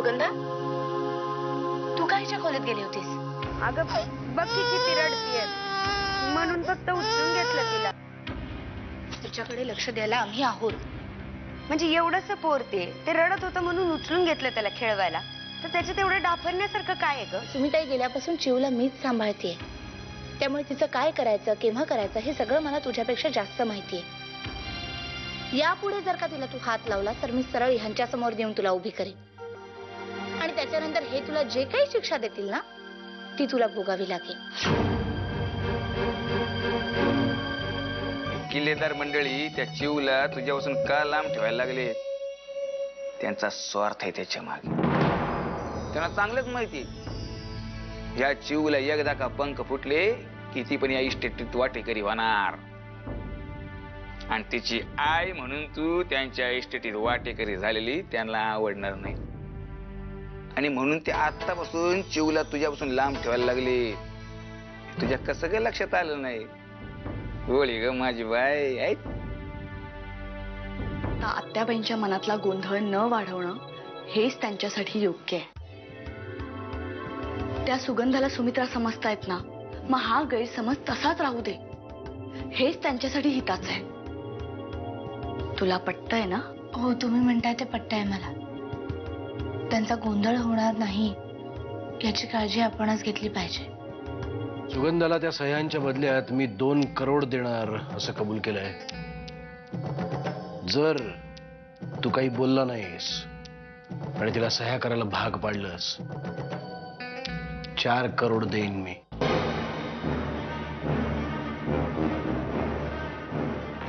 सुगंधा, तू कायच्या खोलीत गेली होतीस? अगं बघ किती रडतीये, म्हणून फक्त उचलून घेतलं तिला. तिच्याकडे लक्ष द्यायला आम्ही आहोत. म्हणजे एवढंच पोरते, ते रडत होतं म्हणून उचलून घेतलं त्याला खेळवायला, तर त्याच्यात एवढं डाफरण्यासारखं काय आहे ग? सुमिताई गेल्यापासून चिवला मीच सांभाळतेय, त्यामुळे तिचं काय करायचं, केव्हा करायचं हे सगळं मला तुझ्यापेक्षा जास्त माहितीये. यापुढे जर का तिला तू हात लावला तर मी सरळ ह्यांच्या समोर देऊन तुला उभी करेन, आणि त्याच्यानंतर हे तुला जे काही शिक्षा देतील ना ती तुला भोगावी लागेल. किल्लेदार मंडळी त्या चिवला तुझ्यापासून का लांब ठेवायला लागले? त्यांचा स्वार्थ आहे त्याच्या मागे. त्यांना चांगलंच माहिती, या चिवला एकदा का पंख फुटले की ती पण या इस्टेटीत वाटेकरी होणार, आणि तिची आई म्हणून तू त्यांच्या इस्टेटीत वाटेकरी झालेली त्यांना आवडणार नाही, आणि म्हणून ते आतापासून चिवला तुझ्यापासून लांब ठेवायला लागले. तुझ्या कसं काय लक्षात आलं नाही? बोली ग माझी बाई. आत्याबाईंच्या मनातला गोंधळ न वाढवणं हेच त्यांच्यासाठी योग्य आहे. त्या सुगंधाला सुमित्रा समजतायत ना, मग हा गैरसमज तसाच राहू दे, हेच त्यांच्यासाठी हिताचं आहे. तुला पटतंय ना? हो, तुम्ही म्हणताय ते पटतंय मला. त्यांचा गोंधळ होणार नाही याची काळजी आपणच घेतली पाहिजे. सुगंधाला त्या सह्यांच्या बदल्यात मी 2 करोड देणार असं कबूल केलंय. जर तू काही बोलला नाहीस आणि तिला सह्या करायला भाग पाडलंस, 4 करोड देईन मी.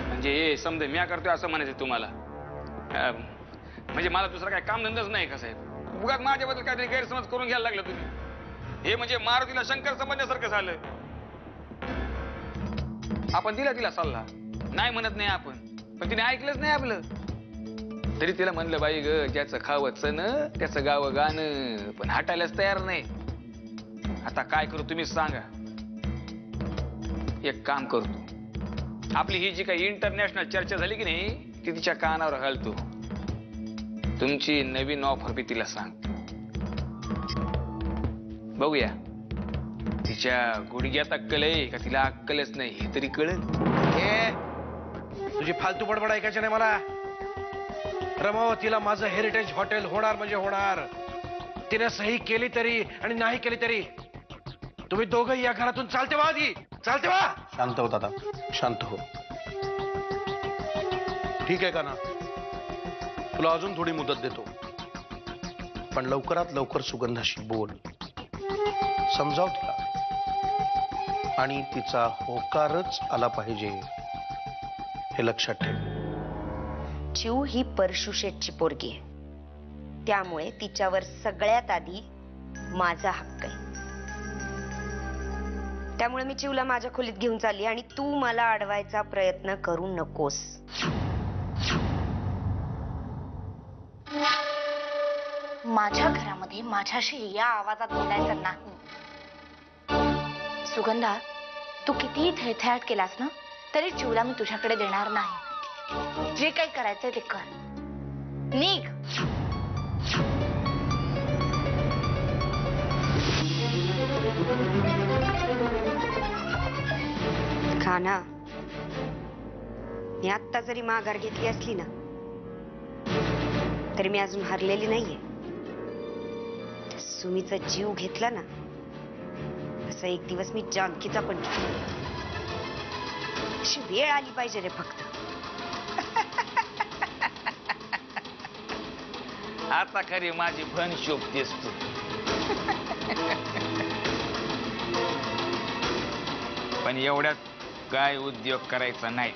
म्हणजे हे समजा मी करतोय असं म्हणायचं तुम्हाला? म्हणजे मला दुसरा काय काम धंदाच नाही का साहेब? उगाच माझ्याबद्दल काहीतरी गैरसमज करून घ्यायला लागला तुम्ही. हे म्हणजे मारुतीला शंकर समजण्यासारखं झालं. आपण दिला तिला सल्ला, नाही म्हणत नाही आपण, पण तिने ऐकलंच नाही आपलं. तरी तिला म्हणलं बाई ग, ज्याचं खावं चण त्याचं गावं गाणं, पण हटायलाच तयार नाही. आता काय करू तुम्हीच सांगा. एक काम करतो, आपली ही जी काही इंटरनॅशनल चर्चा झाली की नाही ती तिच्या कानावर घालतो. तुमची नवीन ऑफर बी तिला सांगतो. बघूया तिच्या गुडघ्यात अक्कल आहे का तिला अक्कलच नाही हे तरी कळेल. तुझी फालतू बडबड ऐकायची नाही मला. रमावतीला माझं हेरिटेज हॉटेल होणार म्हणजे होणार. तिने सही केली तरी आणि नाही केली तरी तुम्ही दोघंही या घरातून चालते व्हा. आधी चालते व्हा. शांत हो दादा, शांत हो. ठीक आहे का ना, तुला अजून थोडी मुदत देतो, पण लवकरात लवकर सुगंधाशी बोल, समजाव तिला, आणि तिचा होकारच आला पाहिजे हे लक्षात ठेव. चिव ही परशुशेठची पोरगी आहे, त्यामुळे तिच्यावर सगळ्यात आधी माझा हक्क आहे. त्यामुळे मी चिवला माझ्या खोलीत घेऊन चालली, आणि तू मला अडवायचा प्रयत्न करू नकोस. माझ्या घरामध्ये माझ्याशी या आवाजात बोलायचं नाही. सुगंधा, तू कितीही थेथाट केलास ना तरी चिवला मी तुझ्याकडे देणार नाही. जे काही करायचंय ते कर, निघ. खाना, मी आत्ता जरी माघार घेतली असली ना तरी मी अजून हरलेली नाहीये. सुमीचा जीव घेतला ना असा एक दिवस मी जानकीचा पण घेतला. अशी वेळ आली पाहिजे रे फक्त. आता खरी माझी भन शोभतेस तू. पण एवढ्यात काय उद्योग करायचा नाही,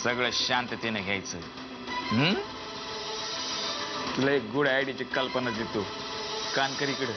सगळं शांततेने घ्यायचं. तुला एक गुड आयडियाची कल्पना देतो, कान कर इकडे.